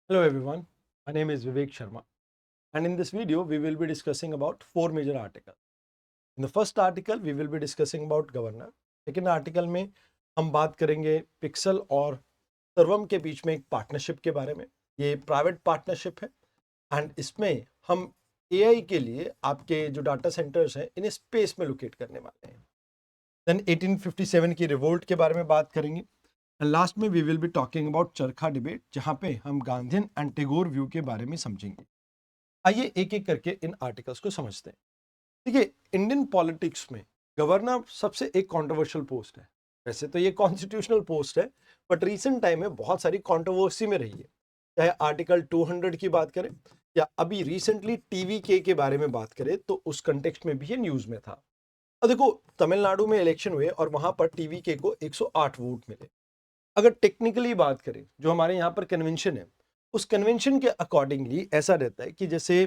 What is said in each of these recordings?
Hello everyone, my name is Vivek Sharma and in this video we will be discussing about four major articles. In the first article we will be discussing about governor. Second article में हम बात करेंगे pixel और सर्वम के बीच में एक partnership के बारे में. ये प्राइवेट पार्टनरशिप है एंड इसमें हम एआई के लिए आपके जो डाटा सेंटर्स हैं इन्हें स्पेस में लोकेट करने वाले हैं. देन 1857 की रिवोल्ट के बारे में बात करेंगे एंड लास्ट में we will be talking about charkha debate जहां पे हम गांधीन एंड टैगोर व्यू के बारे में समझेंगे. आइए एक एक करके इन आर्टिकल्स को समझते हैं. देखिए, इंडियन पॉलिटिक्स में गवर्नर सबसे एक कंट्रोवर्शियल पोस्ट है. वैसे तो ये कॉन्स्टिट्यूशनल पोस्ट है बट रीसेंट टाइम में बहुत सारी कंट्रोवर्सी में रही है. चाहे आर्टिकल 200 की बात करें या अभी रिसेंटली टीवीके के बारे में बात करें तो उस कंटेक्स्ट में भी ये न्यूज में था. अब देखो, तमिलनाडु में इलेक्शन हुए और वहां पर टीवीके को 108 वोट मिले. अगर टेक्निकली बात करें जो हमारे यहाँ पर कन्वेंशन है उस कन्वेंशन के अकॉर्डिंगली ऐसा रहता है कि जैसे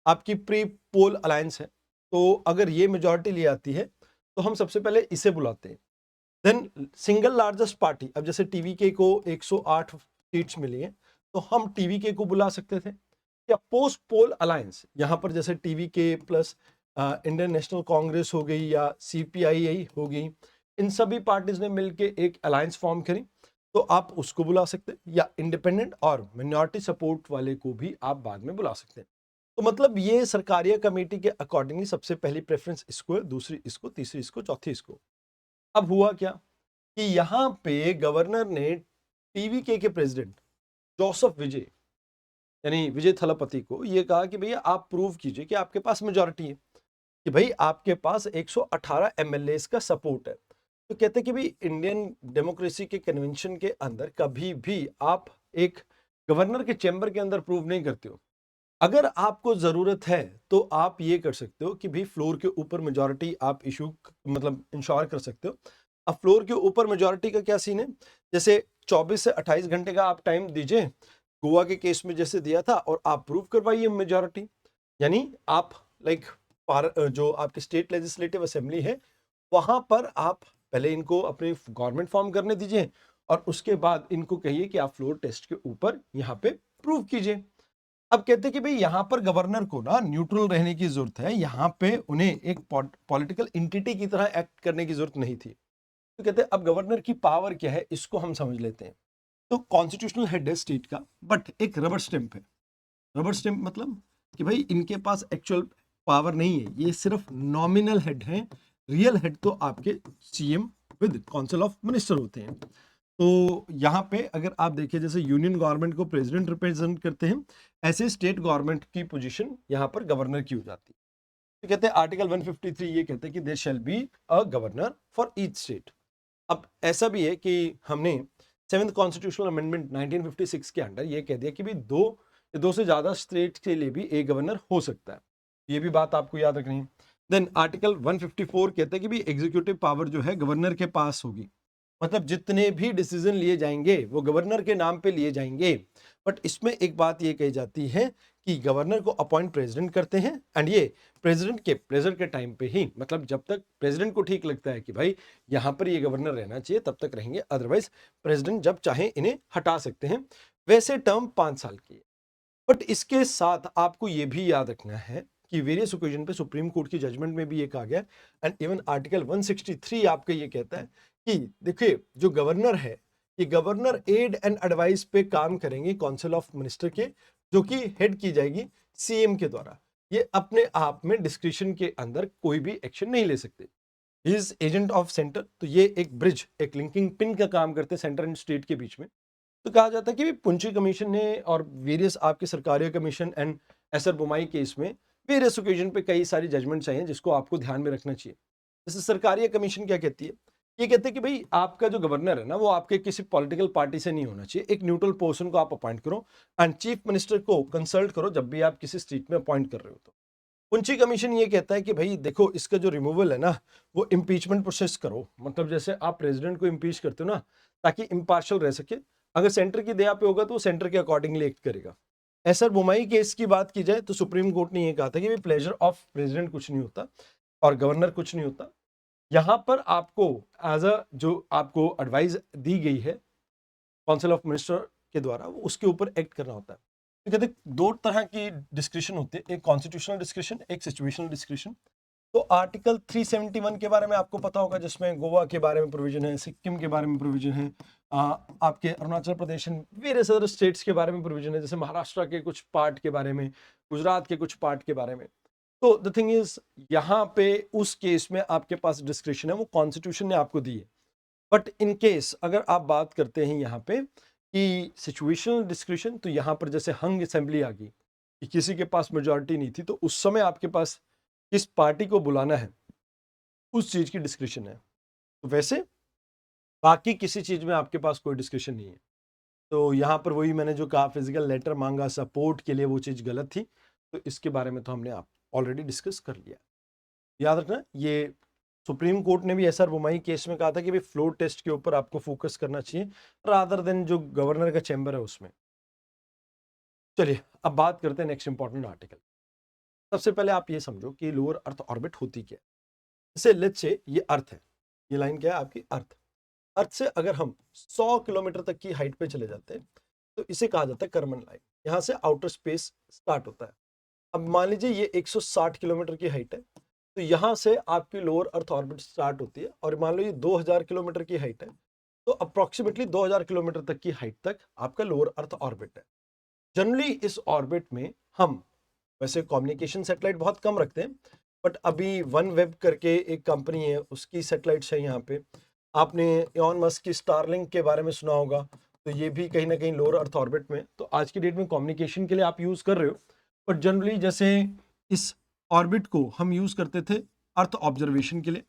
आपकी प्री पोल अलायंस है तो अगर ये मेजॉरिटी ले आती है तो हम सबसे पहले इसे बुलाते हैं. देन सिंगल लार्जेस्ट पार्टी, अब जैसे टीवीके को 108 सीट्स मिली हैं तो हम टीवीके को बुला सकते थे. या पोस्ट पोल अलायंस, यहाँ पर जैसे TVK plus Indian national Congress हो गई या सीपीआई हो गई, इन सभी पार्टीज ने मिलकर एक अलायंस फॉर्म करी तो आप उसको बुला सकते हैं. या इंडिपेंडेंट और मिनॉरिटी सपोर्ट वाले को भी आप बाद में बुला सकते हैं. तो मतलब ये सरकारिया कमेटी के अकॉर्डिंगली सबसे पहली प्रेफरेंस इसको है, दूसरी इसको, तीसरी इसको, चौथी इसको. अब हुआ क्या कि यहाँ पे गवर्नर ने टीवीके के प्रेसिडेंट जोसेफ विजय यानी विजय थलापति को ये कहा कि भैया आप प्रूव कीजिए कि आपके पास मेजॉरिटी है, कि भाई आपके पास 118 एमएलएस का सपोर्ट है. तो कहते हैं कि भाई इंडियन डेमोक्रेसी के कन्वेंशन के अंदर कभी भी आप एक गवर्नर के चैम्बर के अंदर प्रूव नहीं करते हो. अगर आपको जरूरत है तो आप ये कर सकते हो कि भाई फ्लोर के ऊपर मेजॉरिटी आप इशू मतलब इंश्योर कर सकते हो. अब फ्लोर के ऊपर मेजॉरिटी का क्या सीन है, जैसे 24 से 28 घंटे का आप टाइम दीजिए गोवा के केस में जैसे दिया था और आप प्रूव करवाइए मेजॉरिटी. यानी आप लाइक जो आपकी स्टेट लेजिस्लेटिव असेंबली है वहां पर आप पहले इनको अपने गवर्नमेंट फॉर्म करने दीजिए और उसके बाद इनको कहिए कि आप फ्लोर टेस्ट के ऊपर यहाँ पे प्रूव कीजिए. अब कहते हैं कि भाई यहाँ पर गवर्नर को ना न्यूट्रल रहने की जरूरत है, यहाँ पे उन्हें एक पॉलिटिकल इंटिटी की तरह एक्ट करने की जरूरत नहीं थी. तो कहते हैं अब गवर्नर की पावर क्या है इसको हम समझ लेते हैं. तो कॉन्स्टिट्यूशनल हेड है स्टेट का बट एक रबर स्टैंप है. रबर स्टैंप मतलब कि भाई इनके पास एक्चुअल पावर नहीं है, ये सिर्फ नॉमिनल हेड हैं. रियल हेड तो आपके CM with council of minister होते हैं. तो यहाँ पे अगर आप देखिए जैसे यूनियन गवर्नमेंट को प्रेसिडेंट रिप्रेजेंट करते हैं, ऐसे स्टेट गवर्नमेंट की पोजीशन यहाँ पर गवर्नर की हो जाती है. तो कहते हैं आर्टिकल 153 ये कहते हैं कि there shall be a governor for each state. अब ऐसा भी है कि हमने 7th कॉन्स्टिट्यूशनल अमेंडमेंट 1956 के अंडर ये कह दिया कि भाई दो से ज्यादा स्टेट के लिए भी एक गवर्नर हो सकता है. ये भी बात आपको याद रखनी है. देन आर्टिकल 154 कहते हैं कि भाई एग्जीक्यूटिव पावर जो है गवर्नर के पास होगी. मतलब जितने भी डिसीजन लिए जाएंगे वो गवर्नर के नाम पे लिए जाएंगे. बट इसमें एक बात ये कही जाती है कि गवर्नर को अपॉइंट प्रेसिडेंट करते हैं एंड ये प्रेसिडेंट के प्लेजर के टाइम पे ही, मतलब जब तक प्रेसिडेंट को ठीक लगता है कि भाई यहाँ पर ये गवर्नर रहना चाहिए तब तक रहेंगे, अदरवाइज प्रेसिडेंट जब चाहे इन्हें हटा सकते हैं. वैसे टर्म 5 साल की है. बट इसके साथ आपको ये भी याद रखना है कि वेरियस ओकेजन पे सुप्रीम कोर्ट की जजमेंट में भी ये कहा गया एंड इवन आर्टिकल 163 आपका ये कहता है कि देखिए जो गवर्नर है ये गवर्नर एड एंड एडवाइस पे काम करेंगे काउंसिल ऑफ मिनिस्टर के, जो कि हेड की जाएगी सीएम के द्वारा. ये अपने आप में डिस्क्रिशन के अंदर कोई भी एक्शन नहीं ले सकते. इज एजेंट ऑफ सेंटर, तो ये एक ब्रिज, एक लिंकिंग पिन का काम करते हैं सेंटर एंड स्टेट के बीच में. तो कहा जाता है कि पुंछी कमीशन ने और वेरियस आपके Sarkaria commission and Acer Bommai case में वेरियस ओकेजन पे कई सारी जजमेंट्स आई हैं जिसको आपको ध्यान में रखना चाहिए. जैसे सरकारिया कमीशन क्या कहती है, ये कहते हैं कि भाई आपका जो गवर्नर है ना वो आपके किसी पॉलिटिकल पार्टी से नहीं होना चाहिए, एक न्यूट्रल पर्सन को आप अपॉइंट करो एंड चीफ मिनिस्टर को कंसल्ट करो जब भी आप किसी स्टेट में अपॉइंट कर रहे हो. तो पुंछी कमीशन ये कहता है कि भाई देखो इसका जो रिमूवल है ना वो इम्पीचमेंट प्रोसेस करो, मतलब जैसे आप प्रेसिडेंट को इम्पीच करते हो ना ताकि इम्पार्शियल रह सके. अगर सेंटर की दया पे होगा तो वो सेंटर के अकॉर्डिंगली एक्ट करेगा. एसर बोमाई केस की बात की जाए तो सुप्रीम कोर्ट ने ये कहा था कि भाई प्लेजर ऑफ प्रेसिडेंट कुछ नहीं होता और गवर्नर कुछ नहीं होता. यहाँ पर आपको एज अ जो आपको एडवाइस दी गई है काउंसिल ऑफ मिनिस्टर के द्वारा उसके ऊपर एक्ट करना होता है। तो कहते हैं दो तरह की डिस्क्रिशन होती है, एक कॉन्स्टिट्यूशनल डिस्क्रिशन, एक सिचुएशनल डिस्क्रिशन। तो आर्टिकल 371 के बारे में आपको पता होगा, जिसमें गोवा के बारे में प्रोविजन है, सिक्किम के बारे में प्रोविजन है, आपके Arunachal Pradesh and various other states के बारे में प्रोविजन है, जैसे महाराष्ट्र के कुछ पार्ट के बारे में, गुजरात के कुछ पार्ट के बारे में। तो द थिंग इज, यहाँ पे उस केस में आपके पास डिस्क्रिशन है, वो कॉन्स्टिट्यूशन ने आपको दी है। बट इन केस अगर आप बात करते हैं यहाँ पे कि सिचुएशनल डिस्क्रिशन, तो यहाँ पर जैसे हंग असेंबली आ गई कि किसी के पास मेजॉरिटी नहीं थी, तो उस समय आपके पास किस पार्टी को बुलाना है उस चीज की डिस्क्रिप्शन है। तो वैसे बाकी किसी चीज में आपके पास कोई डिस्क्रिप्शन नहीं है। तो यहाँ पर वही मैंने जो कहा, फिजिकल लेटर मांगा सपोर्ट के लिए, वो चीज गलत थी। तो इसके बारे में तो हमने आप ऑलरेडी डिस्कस कर लिया। याद रखना, ये सुप्रीम कोर्ट ने भी एसआर बोमई केस में कहा था कि भाई फ्लोर टेस्ट के ऊपर आपको फोकस करना चाहिए रादर देन जो गवर्नर का चैम्बर है उसमें। चलिए अब बात करते हैं नेक्स्ट इंपॉर्टेंट आर्टिकल। सबसे पहले आप ये समझो कि लोअर अर्थ ऑर्बिट होती क्या है। जैसे लेट्स से ये अर्थ है, ये लाइन क्या है आपकी अर्थ। अर्थ से अगर हम 100 किलोमीटर तक की हाइट पे चले जाते हैं तो इसे कहा जाता है करमन लाइन। यहाँ से आउटर स्पेस स्टार्ट होता है। अब मान लीजिए ये 160 किलोमीटर की हाइट है, तो यहाँ से आपकी लोअर अर्थ ऑर्बिट स्टार्ट होती है, और मान लो ये 2000 किलोमीटर की हाइट है, तो अप्रोक्सीमेटली 2000 किलोमीटर तक की हाइट तक आपका लोअर अर्थ ऑर्बिट है। जनरली इस ऑर्बिट में हम वैसे कम्युनिकेशन सैटेलाइट बहुत कम रखते हैं, बट अभी वन वेब करके एक कंपनी है, उसकी सैटेलाइट्स है यहाँ पे। आपने इलॉन मस्क की स्टारलिंक के बारे में सुना होगा, तो ये भी कहीं ना कहीं लोअर अर्थ ऑर्बिट में। तो आज की डेट में कम्युनिकेशन के लिए आप यूज कर रहे हो, बट जनरली जैसे इस ऑर्बिट को हम यूज करते थे अर्थ ऑब्जर्वेशन के लिए,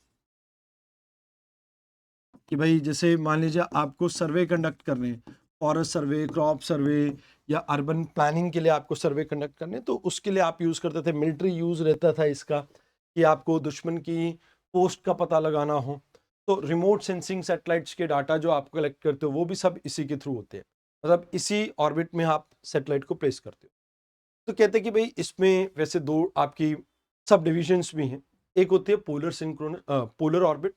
कि भाई जैसे मान लीजिए आपको सर्वे कंडक्ट करने हैं, फॉरेस्ट सर्वे, क्रॉप सर्वे या अर्बन प्लानिंग के लिए आपको सर्वे कंडक्ट करने, तो उसके लिए आप यूज करते थे। मिलिट्री यूज रहता था इसका कि आपको दुश्मन की पोस्ट का पता लगाना हो, तो रिमोट सेंसिंग सैटेलाइट्स के डाटा जो आप कलेक्ट करते हो वो भी सब इसी के थ्रू होते हैं। मतलब इसी ऑर्बिट में आप सैटेलाइट को प्लेस करते हो। तो कहते हैं कि भाई इसमें वैसे दो आपकी सब डिविजन्स भी हैं। एक होती है पोलर सिंक्रोनस पोलर ऑर्बिट।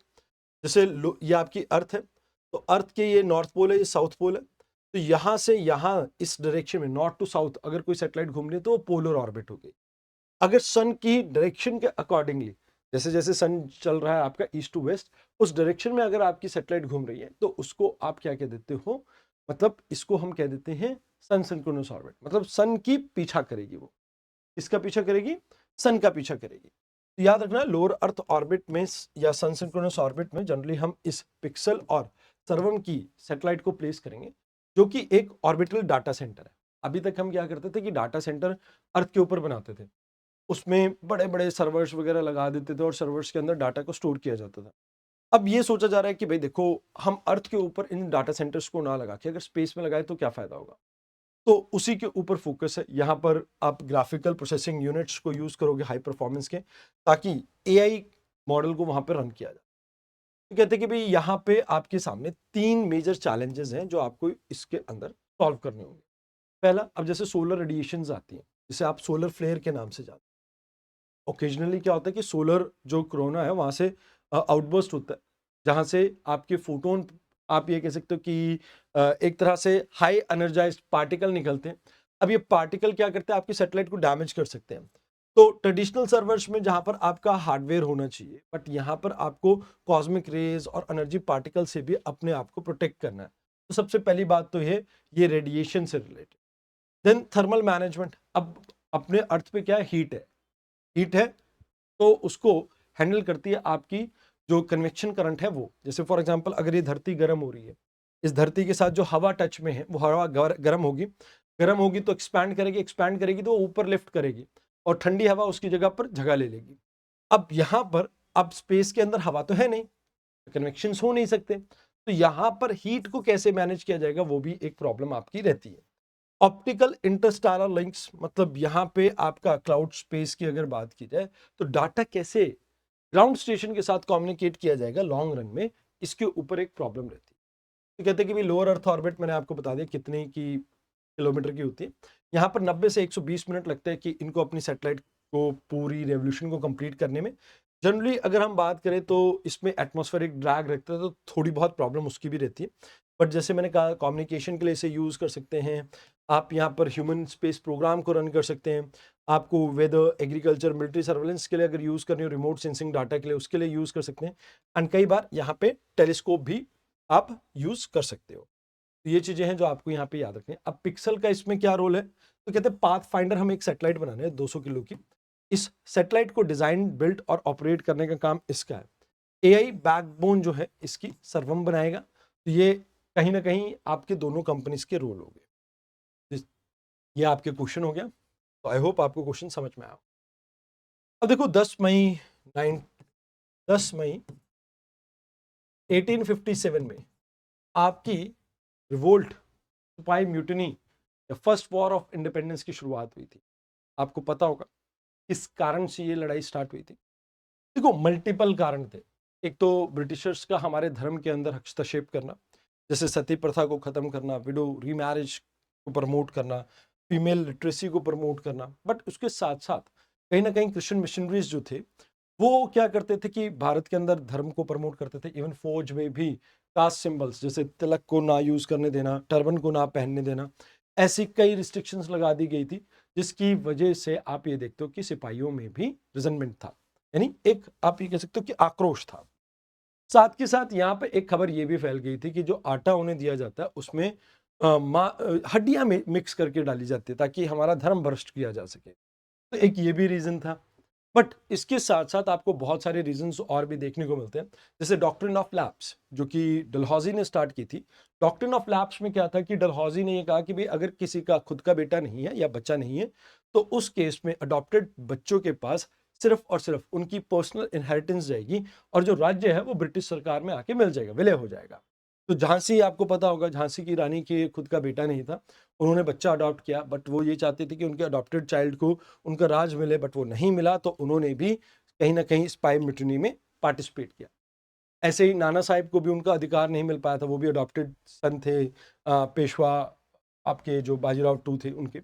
जैसे ये आपकी अर्थ है, तो अर्थ के ये नॉर्थ पोल है, ये साउथ पोल है, तो यहां से यहां इस डायरेक्शन में नॉर्थ टू साउथ अगर कोई सैटेलाइट घूम रही है तो वो पोलर ऑर्बिट हो गई। अगर सन की डायरेक्शन के अकॉर्डिंगली, जैसे जैसे सन चल रहा है आपका ईस्ट टू वेस्ट, उस डायरेक्शन में अगर आपकी सैटेलाइट घूम रही है तो उसको आप क्या कह देते हो, मतलब इसको हम कह देते हैं सन सिंक्रोनस ऑर्बिट। मतलब सन की पीछा करेगी वो। किसका पीछा करेगी? सन का पीछा करेगी। तो याद रखना, लोअर अर्थ ऑर्बिट में या सन सिंक्रोनस ऑर्बिट में जनरली हम इस पिक्सल और सर्वम की सैटेलाइट को प्लेस करेंगे, जो कि एक ऑर्बिटल डाटा सेंटर है। अभी तक हम क्या करते थे कि डाटा सेंटर अर्थ के ऊपर बनाते थे, उसमें बड़े बड़े सर्वर्स वगैरह लगा देते थे और सर्वर्स के अंदर डाटा को स्टोर किया जाता था। अब ये सोचा जा रहा है कि भाई देखो, हम अर्थ के ऊपर इन डाटा सेंटर्स को ना लगा के अगर स्पेस में लगाए तो क्या फायदा होगा। तो उसी के ऊपर फोकस है। यहाँ पर आप ग्राफिकल प्रोसेसिंग यूनिट्स को यूज करोगे हाई परफॉर्मेंस के, ताकि एआई मॉडल को वहां पर रन किया जाए। तो कहते हैं कि भाई यहाँ पे आपके सामने तीन मेजर चैलेंजेस हैं जो आपको इसके अंदर सॉल्व करने होंगे। पहला, अब जैसे सोलर रेडिएशंस आती हैं, जिसे आप सोलर फ्लेयर के नाम से जानते हैं। ओकेजनली क्या होता है कि सोलर जो कोरोना है वहां से आउटबर्स्ट होता है, जहां से आपके फोटोन, आप ये कह सकते हो कि एक तरह से हाई एनर्जाइज्ड पार्टिकल निकलते हैं। अब ये पार्टिकल क्या करते हैं, आपकी सैटेलाइट को डैमेज कर सकते हैं। तो ट्रेडिशनल सर्वर्स में जहां पर आपका हार्डवेयर होना चाहिए, बट यहाँ पर आपको कॉस्मिक रेज और एनर्जी पार्टिकल से भी अपने आप को प्रोटेक्ट करना है। तो सबसे पहली बात तो ये रेडिएशन से रिलेटेड। Then thermal management. अब अपने अर्थ पे क्या है, हीट है, तो उसको हैंडल करती है आपकी जो कन्वेक्शन करंट है वो। जैसे फॉर एग्जांपल अगर ये धरती गर्म हो रही है, इस धरती के साथ जो हवा टच में है वो हवा गर्म होगी तो एक्सपैंड करेगी तो ऊपर लिफ्ट करेगी, और ठंडी हवा उसकी जगह पर जगह ले लेगी। अब यहाँ पर, अब स्पेस के अंदर हवा तो है नहीं, कन्वेक्शंस हो नहीं सकते, तो यहाँ पर हीट को कैसे मैनेज किया जाएगा वो भी एक प्रॉब्लम आपकी रहती है। ऑप्टिकल इंटरस्टेलर लिंक्स, मतलब यहाँ पे आपका क्लाउड स्पेस की अगर बात की जाए तो डाटा कैसे ग्राउंड स्टेशन के साथ कम्युनिकेट किया जाएगा लॉन्ग रन में, इसके ऊपर एक प्रॉब्लम रहती है। तो कहते हैं कि भाई लोअर अर्थ ऑर्बिट मैंने आपको बता दिया कितने की किलोमीटर की होती है। यहाँ पर 90 से 120 मिनट लगता है कि इनको अपनी सैटेलाइट को पूरी रेवोल्यूशन को कंप्लीट करने में। जनरली अगर हम बात करें तो इसमें एटमॉस्फेरिक ड्रैग रहता है, तो थोड़ी बहुत प्रॉब्लम उसकी भी रहती है। बट जैसे मैंने कहा कम्युनिकेशन के लिए इसे यूज़ कर सकते हैं, आप यहाँ पर ह्यूमन स्पेस प्रोग्राम को रन कर सकते हैं, आपको वेदर, एग्रीकल्चर, मिलिट्री सर्वेलेंस के लिए अगर यूज़ करनी हो, रिमोट सेंसिंग डाटा के लिए, उसके लिए यूज़ कर सकते हैं। एंड कई बार यहाँ पे टेलीस्कोप भी आप यूज़ कर सकते हो। तो ये चीज़ें हैं जो आपको यहाँ पे याद रखनी है। अब पिक्सल का इसमें क्या रोल है, तो कहते हैं पाथ फाइंडर, हम एक सैटेलाइट बनाने हैं 200 किलो की, इस सैटेलाइट को डिजाइन, बिल्ड और ऑपरेट करने का काम इसका है। एआई बैकबोन जो है इसकी सर्वम बनाएगा। तो ये कहीं ना कहीं आपके दोनों कंपनीज के रोल हो गए। ये आपके क्वेश्चन हो गया, तो आई होप आपको क्वेश्चन समझ में आया। अब देखो 10 मई 1857 में आपकी रिवोल्ट, सिपाही म्यूटिनी या फर्स्ट वॉर ऑफ इंडिपेंडेंस की शुरुआत हुई थी। आपको पता होगा किस कारण से ये लड़ाई स्टार्ट हुई थी। देखो मल्टीपल कारण थे। एक तो ब्रिटिशर्स का हमारे धर्म के अंदर हस्तक्षेप करना, जैसे सती प्रथा को खत्म करना, विडो रीमैरिज को प्रमोट करना, फीमेल लिटरेसी को प्रमोट करना। बट उसके साथ साथ कहीं ना कहीं क्रिश्चियन मिशनरीज जो थे वो क्या करते थे कि भारत के अंदर धर्म को प्रमोट करते थे। इवन फौज में भी कास्ट सिंबल्स जैसे तिलक को ना यूज करने देना, टर्बन को ना पहनने देना, ऐसी कई रिस्ट्रिक्शंस लगा दी गई थी, जिसकी वजह से आप ये देखते हो कि सिपाहियों में भी रिजनमेंट था, यानी एक आप ये कह सकते हो कि आक्रोश था। साथ के साथ यहाँ पे एक खबर ये भी फैल गई थी कि जो आटा उन्हें दिया जाता है उसमें हड्डियां मिक्स करके डाली जाती है ताकि हमारा धर्म भ्रष्ट किया जा सके। तो एक ये भी रीजन था। बट इसके साथ साथ आपको बहुत सारे रीजंस और भी देखने को मिलते हैं, जैसे डॉक्ट्रिन ऑफ लैप्स जो कि डलहौजी ने स्टार्ट की थी। डॉक्ट्रिन ऑफ लैप्स में क्या था कि डलहौजी ने ये कहा कि भाई अगर किसी का खुद का बेटा नहीं है या बच्चा नहीं है तो उस केस में अडॉप्टेड बच्चों के पास सिर्फ और सिर्फ उनकी पर्सनल इनहेरिटेंस जाएगी और जो राज्य है वो ब्रिटिश सरकार में आके मिल जाएगा, विलय हो जाएगा। तो झांसी, आपको पता होगा, झांसी की रानी के खुद का बेटा नहीं था, उन्होंने बच्चा अडॉप्ट किया, बट वो ये चाहते थे कि उनके अडॉप्टेड चाइल्ड को उनका राज मिले, बट वो नहीं मिला, तो उन्होंने भी कहीं ना कहीं स्पाई म्यूटिनी में पार्टिसिपेट किया। ऐसे ही नाना साहिब को भी उनका अधिकार नहीं मिल पाया था, वो भी अडॉप्टेड सन थे, पेशवा आपके जो बाजीराव टू थे उनके।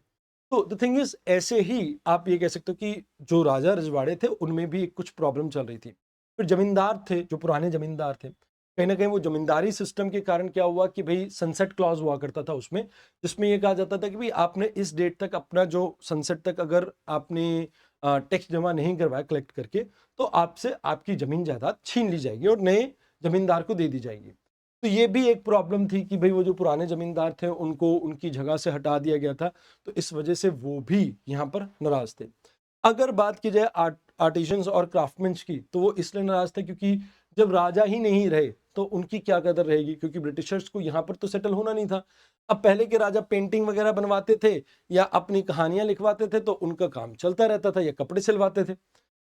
तो द थिंग इज, ऐसे ही आप ये कह सकते हो कि जो राजा रजवाड़े थे उनमें भी कुछ प्रॉब्लम चल रही थी। फिर जमींदार थे, जो पुराने जमींदार थे, कहीं ना कहीं वो जमींदारी सिस्टम के कारण क्या हुआ कि भाई सनसेट क्लॉज हुआ करता था उसमें, जिसमें ये कहा जाता था कि भाई आपने इस डेट तक अपना जो सनसेट तक अगर आपने टैक्स जमा नहीं करवाया कलेक्ट करके, तो आपसे आपकी जमीन जायदाद छीन ली जाएगी और नए जमींदार को दे दी जाएगी। तो ये भी एक प्रॉब्लम थी कि भाई वो जो पुराने जमींदार थे उनको उनकी जगह से हटा दिया गया था, तो इस वजह से वो भी यहाँ पर नाराज थे। अगर बात की जाए आर्टिजन्स और क्राफ्टमैन्स की, तो वो इसलिए नाराज थे क्योंकि जब राजा ही नहीं रहे तो उनकी क्या कदर रहेगी, क्योंकि ब्रिटिशर्स को यहाँ पर तो सेटल होना नहीं था। अब पहले के राजा पेंटिंग वगैरह बनवाते थे या अपनी कहानियां लिखवाते थे तो उनका काम चलता रहता था, या कपड़े सिलवाते थे।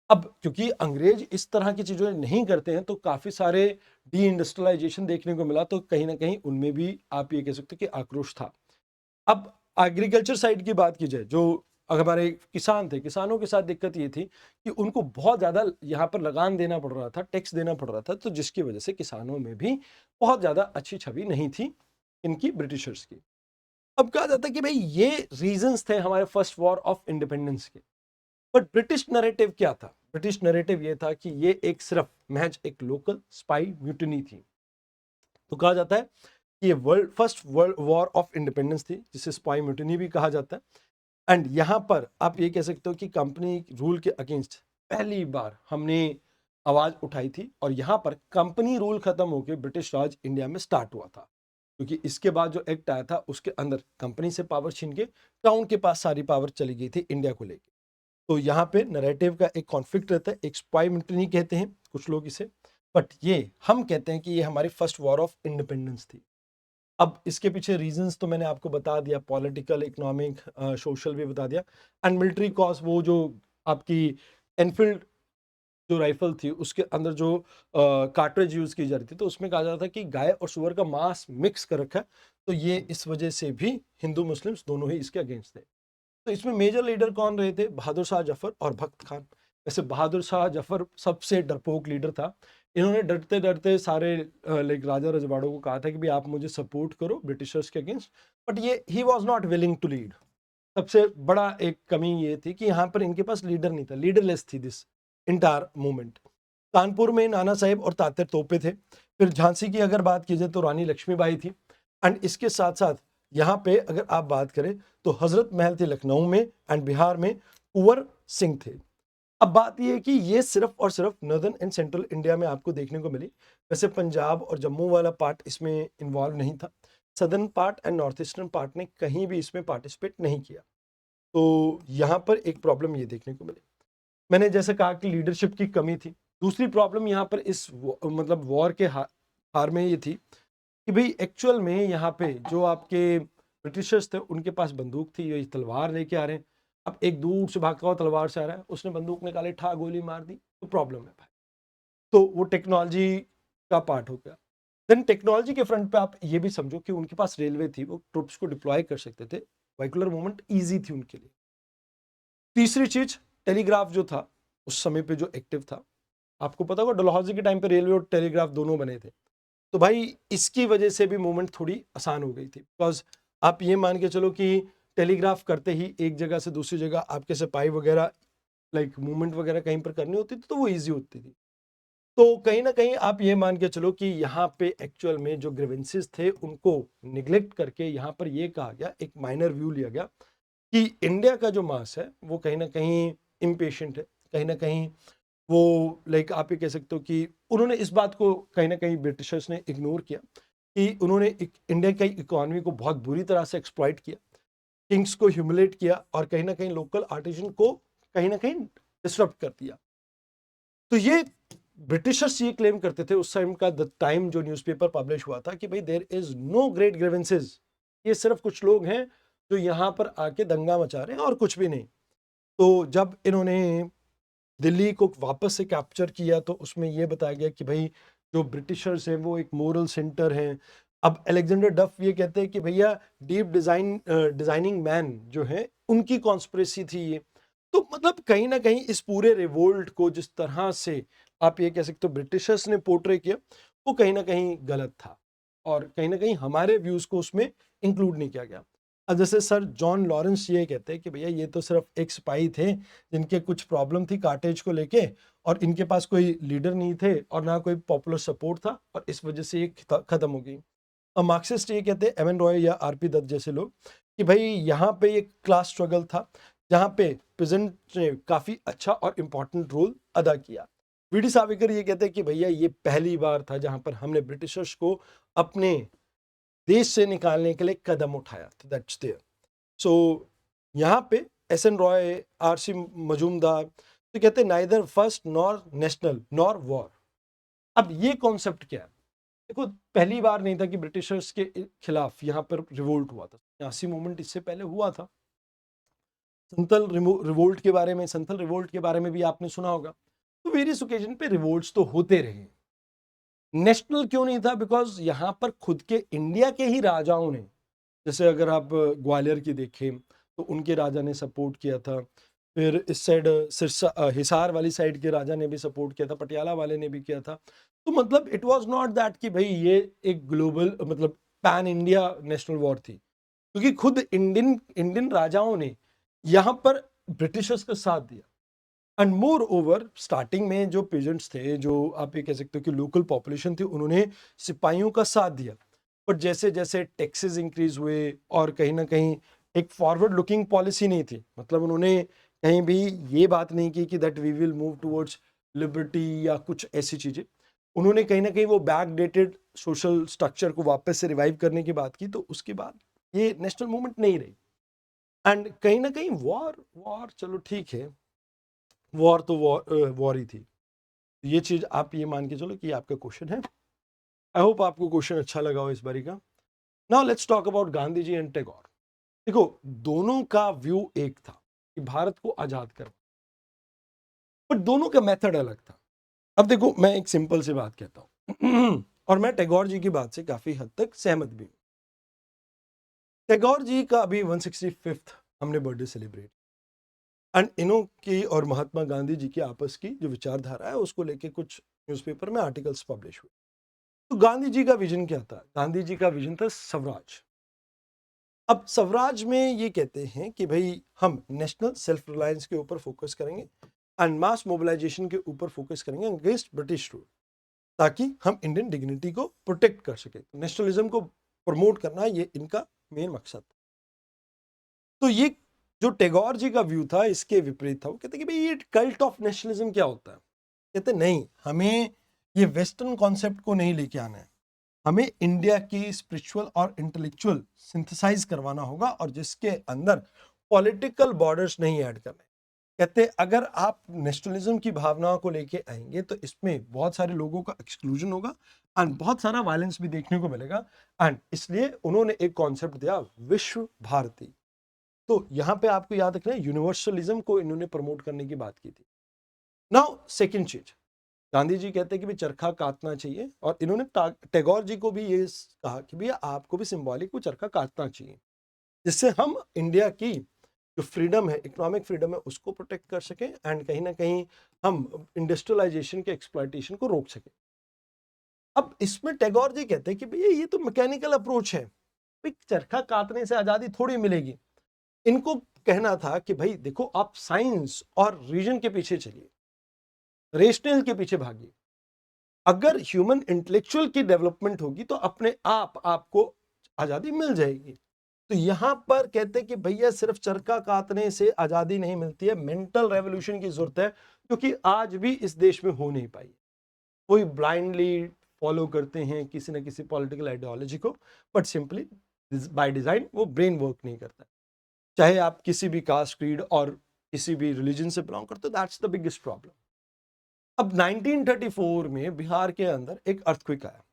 अब क्योंकि अंग्रेज इस तरह की चीजें नहीं करते हैं तो काफी सारे डी इंडस्ट्रियलाइजेशन देखने को मिला, तो कहीं ना कहीं उनमें भी आप ये कह सकते हो कि आक्रोश था। अब एग्रीकल्चर साइड की बात की जाए, जो हमारे किसान थे, किसानों के साथ दिक्कत ये थी कि उनको बहुत ज्यादा यहाँ पर लगान देना पड़ रहा था, टैक्स देना पड़ रहा था, तो जिसकी वजह से किसानों में भी बहुत ज्यादा अच्छी छवि नहीं थी इनकी, ब्रिटिशर्स की। अब कहा जाता है कि भाई ये रीजंस थे हमारे फर्स्ट वॉर ऑफ इंडिपेंडेंस के। बट ब्रिटिश नैरेटिव क्या था? ब्रिटिश नैरेटिव ये था कि ये एक सिर्फ महज एक लोकल स्पाई म्यूटिनी थी। तो कहा जाता है कि ये first world war of independence थी, जिसे स्पाई म्यूटिनी भी कहा जाता है। एंड यहाँ पर आप ये कह सकते हो कि कंपनी रूल के अगेंस्ट पहली बार हमने आवाज उठाई थी, और यहाँ पर कंपनी रूल खत्म होकर ब्रिटिश राज इंडिया में स्टार्ट हुआ था, क्योंकि इसके बाद जो एक्ट आया था उसके अंदर कंपनी से पावर छीन के टाउन के पास सारी पावर चली गई थी इंडिया को लेकर। तो यहाँ पे नैरेटिव का एक कॉन्फ्लिक्ट रहता है, एक स्पाई मिलिट्री कहते हैं कुछ लोग इसे, बट ये हम कहते हैं कि ये हमारी फर्स्ट वॉर ऑफ इंडिपेंडेंस थी। अब इसके पीछे रीजंस तो मैंने आपको बता दिया, पॉलिटिकल, इकोनॉमिक, सोशल भी बता दिया। एंड मिलिट्री कॉज, वो जो आपकी एनफील्ड जो राइफल थी उसके अंदर जो कार्ट्रिज यूज की जा रही थी, तो उसमें कहा जाता था कि गाय और सुअर का मांस मिक्स कर रखा है, तो ये इस वजह से भी हिंदू मुस्लिम्स दोनों ही इसके अगेंस्ट थे। तो इसमें मेजर लीडर कौन रहे थे? बहादुर शाह जफर और भक्त खान। वैसे बहादुर शाह जफर सबसे डरपोक लीडर था। इन्होंने डरते डरते सारे लाइक राजा रजवाड़ों को कहा था कि भाई आप मुझे सपोर्ट करो ब्रिटिशर्स के अगेंस्ट, बट ये he was not willing to lead. सबसे बड़ा एक कमी ये थी कि यहाँ पर इनके पास लीडर नहीं था, लीडरलेस थी दिस इंटायर मूवमेंट। कानपुर में नाना साहेब और तात्या तोपे थे। फिर झांसी की अगर बात की जाए तो रानी लक्ष्मीबाई थी। एंड इसके साथ साथ यहाँ पे अगर आप बात करें तो हजरत महल थे लखनऊ में एंड बिहार में कुंवर सिंह थे। अब बात यह है कि ये सिर्फ और सिर्फ नॉर्दर्न एंड सेंट्रल इंडिया में आपको देखने को मिली। वैसे पंजाब और जम्मू वाला पार्ट इसमें इन्वॉल्व नहीं था। Southern part and north eastern part ने कहीं भी इसमें पार्टिसिपेट नहीं किया। तो यहाँ पर एक प्रॉब्लम ये देखने को मिली। मैंने जैसे कहा कि लीडरशिप की कमी थी। दूसरी प्रॉब्लम यहाँ पर इस मतलब वॉर के हार में ये थी कि भाई एक्चुअल में यहाँ पे जो आपके ब्रिटिशर्स थे उनके पास बंदूक थी, ये तलवार लेके आ रहे हैं। अब एक दूर से भागता हुआ तलवार से आ रहा है, उसने बंदूक निकाले, ठा गोली मार दी, तो प्रॉब्लम है भाई। तो वो टेक्नोलॉजी का पार्ट हो गया। देन टेक्नोलॉजी के फ्रंट पे आप ये भी समझो कि उनके पास रेलवे थी, वो ट्रुप्स को डिप्लॉय कर सकते थे, वाइकुलर मूवमेंट ईजी थी उनके लिए। तीसरी चीज टेलीग्राफ जो था उस समय पे जो एक्टिव था, आपको पता होगा डलहौजी के टाइम पे रेलवे और टेलीग्राफ दोनों बने थे। तो भाई इसकी वजह से भी मूवमेंट थोड़ी आसान हो गई थी, बिकॉज आप ये मान के चलो कि टेलीग्राफ करते ही एक जगह से दूसरी जगह आपके सिपाही वगैरह लाइक मूवमेंट वगैरह कहीं पर करनी होती थी तो वो ईजी होती थी। तो कहीं ना कहीं आप ये मान के चलो कि यहाँ पे एक्चुअल में जो ग्रीवेंसेस थे उनको निग्लेक्ट करके यहाँ पर ये कहा गया, एक माइनर व्यू लिया गया कि इंडिया का जो मास है वो कहीं ना कहीं इम्पेशेंट है, कहीं ना कहीं वो लाइक आप ये कह सकते हो कि उन्होंने इस बात को कहीं ना कहीं ब्रिटिशर्स ने इग्नोर किया कि उन्होंने इंडिया की इकोनॉमी को बहुत बुरी तरह से एक्सप्लॉइट किया, किंग्स को ह्यूमिलेट किया और कहीं ना कहीं लोकल आर्टिजन को कहीं ना कहीं डिस्टर्ब कर दिया। तो ये ब्रिटिशर्स ये क्लेम करते थे उस टाइम का, द टाइम जो न्यूज़पेपर पब्लिश हुआ था, कि भाई there is no great grievances, ये सिर्फ कुछ लोग हैं जो यहाँ पर आके दंगा मचा रहे हैं और कुछ भी नहीं। तो जब इन्होंने दिल्ली को वापस से कैप्चर किया तो उसमें यह बताया गया कि भाई जो ब्रिटिशर्स हैं वो एक मोरल सेंटर हैं। अब अलेक्जेंडर डफ ये कहते हैं कि भैया डीप डिजाइनिंग मैन जो है उनकी कॉन्स्पिरेसी थी ये। तो मतलब कहीं ना कहीं इस पूरे रिवोल्ट को जिस तरह से आप ये कह सकते हो ब्रिटिशर्स ने पोर्ट्रे किया वो कहीं ना कहीं गलत था और कहीं ना कहीं हमारे व्यूज को उसमें इंक्लूड नहीं किया गया। अब जैसे सर जॉन लॉरेंस ये कहते हैं कि भैया ये तो सिर्फ एक सिपाही थे जिनके कुछ प्रॉब्लम थी कार्टेज को लेके और इनके पास कोई लीडर नहीं थे और ना कोई पॉपुलर सपोर्ट था और इस वजह से ये खत्म हो गई। और मार्क्सिस्ट ये कहते हैं, एमएन रॉय या आरपी दत्त जैसे लोग, कि भाई यहाँ पे एक क्लास स्ट्रगल था जहाँ पे प्रेजेंट ने काफी अच्छा और इम्पोर्टेंट रोल अदा किया। वीडी सावरकर ये कहते हैं कि भैया ये पहली बार था जहां पर हमने ब्रिटिशर्स को अपने देश से निकालने के लिए कदम उठाया। That's there. सो यहाँ पे S N Roy, R C Majumdar तो कहते हैं neither first nor national nor war. अब ये कॉन्सेप्ट क्या है? देखो पहली बार नहीं था कि ब्रिटिशर्स के खिलाफ यहाँ पर रिवोल्ट हुआ था, 80 मूवमेंट इससे पहले हुआ था। संथल रिवोल्ट के बारे में भी आपने सुना होगा। तो वेरियस ओकेजन पे रिवोल्ट्स तो होते रहे। नेशनल क्यों नहीं था? बिकॉज यहाँ पर खुद के इंडिया के ही राजाओं ने, जैसे अगर आप ग्वालियर की देखें तो उनके राजा ने सपोर्ट किया था, फिर इस साइड सिरसा हिसार वाली साइड के राजा ने भी सपोर्ट किया था, पटियाला वाले ने भी किया था। तो मतलब इट वाज नॉट दैट कि भाई ये एक ग्लोबल मतलब पैन इंडिया नेशनल वॉर थी, क्योंकि खुद इंडियन इंडियन राजाओं ने यहाँ पर ब्रिटिशर्स का साथ दिया। एंड मोर ओवर स्टार्टिंग में जो पेजेंट्स थे, जो आप ये कह सकते हो कि लोकल पॉपुलेशन थी, उन्होंने सिपाहियों का साथ दिया। पर जैसे जैसे टैक्सेस इंक्रीज हुए और कहीं ना कहीं एक फॉरवर्ड लुकिंग पॉलिसी नहीं थी, मतलब उन्होंने कहीं भी ये बात नहीं की कि that we will move towards liberty या कुछ ऐसी चीजें। उन्होंने कहीं ना कहीं वो बैकडेटेड सोशल स्ट्रक्चर को वापस से रिवाइव करने की बात की, तो उसके बाद ये नेशनल मूवमेंट नहीं रही। एंड कहीं ना कहीं वॉर वॉर चलो ठीक है, वॉर तो वॉर ही थी। ये चीज आप ये मान के चलो कि आपका क्वेश्चन है। आई होप आपको क्वेश्चन अच्छा लगा हो इस बारी का। Now let's talk about Gandhi ji and Tagore. देखो दोनों का व्यू एक था कि भारत को आजाद करो, पर दोनों का मेथड अलग था। अब देखो मैं एक सिंपल सी बात कहता हूं और मैं टैगोर जी की बात से काफी हद तक सहमत भी हूं। टैगोर जी का अभी 165th हमने बर्थडे सेलिब्रेट, एंड इन्हों की और महात्मा गांधी जी की आपस की जो विचारधारा है उसको लेके कुछ न्यूज़पेपर में आर्टिकल्स पब्लिश हुए। तो गांधी जी का विजन क्या था? गांधी जी का विजन था स्वराज। अब स्वराज में ये कहते हैं कि भाई हम नेशनल सेल्फ रिलायंस के ऊपर फोकस करेंगे एंड मास मोबिलाइजेशन के ऊपर फोकस करेंगे अगेंस्ट ब्रिटिश रूल, ताकि हम इंडियन डिग्निटी को प्रोटेक्ट कर सके। नेशनलिज्म को प्रमोट करना, ये इनका मेन मकसद था। तो ये जो टैगोर जी का व्यू था इसके विपरीत था। वो कहते कि भाई ये कल्ट ऑफ नेशनलिज्म क्या होता है। कहते नहीं, हमें ये वेस्टर्न कॉन्सेप्ट को नहीं लेके आना है, हमें इंडिया की स्पिरिचुअल और इंटेलेक्चुअल सिंथेसाइज करवाना होगा और जिसके अंदर पॉलिटिकल बॉर्डर्स नहीं ऐड करने। कहते अगर आप नेशनलिज्म की भावनाओं को लेके आएंगे तो इसमें बहुत सारे लोगों का एक्सक्लूजन होगा एंड बहुत सारा वायलेंस भी देखने को मिलेगा। एंड इसलिए उन्होंने एक कॉन्सेप्ट दिया, विश्व भारती। तो यहां पे आपको याद रखना है यूनिवर्सलिज्म को इन्होंने प्रमोट करने की बात की थी। नाउ सेकंड चीज, गांधी जी कहते हैं कि भी चरखा काटना चाहिए और इन्होंने टैगोर जी को भी ये कहा कि भैया आपको भी सिंबॉलिक वो चरखा काटना चाहिए, जिससे हम इंडिया की जो फ्रीडम है, इकोनॉमिक फ्रीडम है, उसको प्रोटेक्ट कर सकें एंड कहीं ना कहीं हम इंडस्ट्रियलाइजेशन के एक्सप्लॉइटेशन को रोक सकें। अब इसमें टैगोर जी कहते हैं कि भैया ये तो मैकेनिकल अप्रोच है, भाई चरखा काटने से आजादी थोड़ी मिलेगी। इनको कहना था कि भाई देखो, आप साइंस और रीजन के पीछे चलिए, रेशनल के पीछे भागिए। अगर ह्यूमन इंटेलेक्चुअल की डेवलपमेंट होगी तो अपने आप आपको आजादी मिल जाएगी। तो यहां पर कहते हैं कि भैया सिर्फ चरखा काटने से आजादी नहीं मिलती है, मेंटल रेवोल्यूशन की जरूरत है, क्योंकि आज भी इस देश में हो नहीं पाई। कोई ब्लाइंडली फॉलो करते हैं किसी ना किसी पॉलिटिकल आइडियोलॉजी को, बट सिंपली बाय डिजाइन वो ब्रेन वर्क नहीं करता। चाहे आप किसी भी कास्ट, क्रीड और किसी भी रिलीजन से बिलोंग करते हो, दैट्स द बिगेस्ट प्रॉब्लम। अब 1934 में बिहार के अंदर एक अर्थक्वेक आया।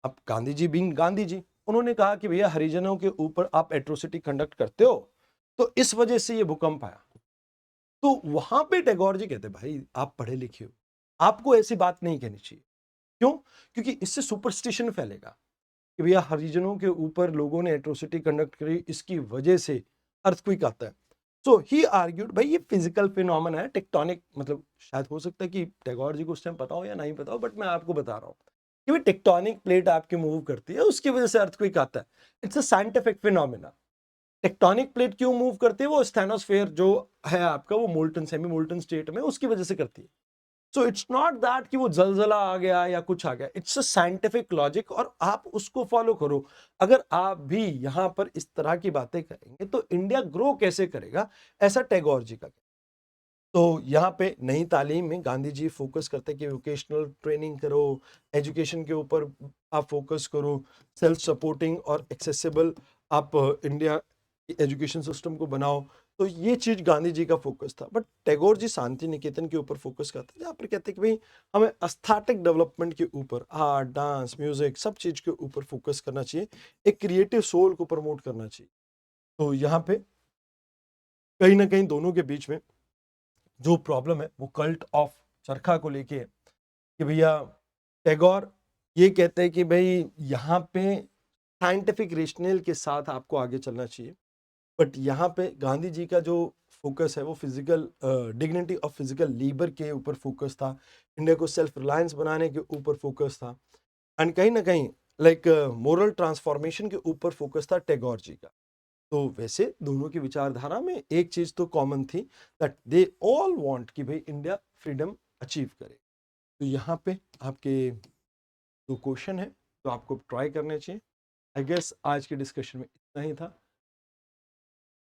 अब गांधी जी बीइंग गांधी जी, उन्होंने कहा कि भैया हरिजनों के ऊपर आप एट्रोसिटी कंडक्ट करते हो, तो इस वजह से ये भूकंप आया। तो वहां पे टैगोर जी कहते भाई आप पढ़े लिखे हो, आपको ऐसी बात नहीं कहनी चाहिए। क्यों? क्योंकि इससे सुपरस्टिशन फैलेगा कि भैया हरिजनों के ऊपर लोगों ने एट्रोसिटी कंडक्ट करी, इसकी वजह से अर्थक्वेक आता है। सो ही आर्ग्यूड भाई ये फिजिकल फिनोमेना है, टेक्टोनिक, मतलब शायद हो सकता है कि टैगोर जी को उस टाइम पता हो या नहीं पता हो, बट मैं आपको बता रहा हूं कि भाई टेक्टोनिक प्लेट आपकी मूव करती है, उसकी वजह से अर्थक्वेक आता है। It's a scientific phenomena. Tectonic plate क्यों मूव करती है? वो स्टेनोस्फेयर जो है आपका, वो मोल्टन, सेमी मोल्टन स्टेट में, उसकी वजह से करती है। सो इट्स नॉट दैट कि वो जलजला आ गया या कुछ आ गया, इट्स अ साइंटिफिक लॉजिक और आप उसको फॉलो करो। अगर आप भी यहां पर इस तरह की बातें करेंगे तो इंडिया ग्रो कैसे करेगा, ऐसा टैगोर जी का कहना। तो यहाँ पे नई तालीम में गांधी जी फोकस करते हैं कि वोकेशनल ट्रेनिंग करो, एजुकेशन के ऊपर आप फोकस करो, सेल्फ सपोर्टिंग और एक्सेसिबल आप इंडिया एजुकेशन सिस्टम को बनाओ। तो ये चीज गांधी जी का फोकस था। बट टैगोर जी शांति निकेतन के ऊपर फोकस करते हैं, जहाँ पर कहते हैं कि भाई हमें एस्थेटिक डेवलपमेंट के ऊपर, आर्ट, डांस, म्यूजिक, सब चीज के ऊपर फोकस करना चाहिए, एक क्रिएटिव सोल को प्रमोट करना चाहिए। तो यहाँ पे कहीं ना कहीं दोनों के बीच में जो प्रॉब्लम है वो कल्ट ऑफ चरखा को लेके है कि भैया टैगोर ये कहते हैं कि भाई यहाँ पे साइंटिफिक रेशनल के साथ आपको आगे चलना चाहिए, बट यहाँ पे गांधी जी का जो फोकस है वो physical dignity of physical labour के ऊपर फोकस था, इंडिया को सेल्फ रिलायंस बनाने के ऊपर फोकस था, एंड कहीं ना कहीं लाइक मोरल ट्रांसफॉर्मेशन के ऊपर फोकस था टैगोर जी का। तो वैसे दोनों की विचारधारा में एक चीज तो कॉमन थी, दैट दे ऑल वांट कि भाई इंडिया फ्रीडम अचीव करे। तो यहाँ पे आपके दो क्वेश्चन है तो आपको ट्राई करने चाहिए। आई गेस आज के डिस्कशन में इतना ही था।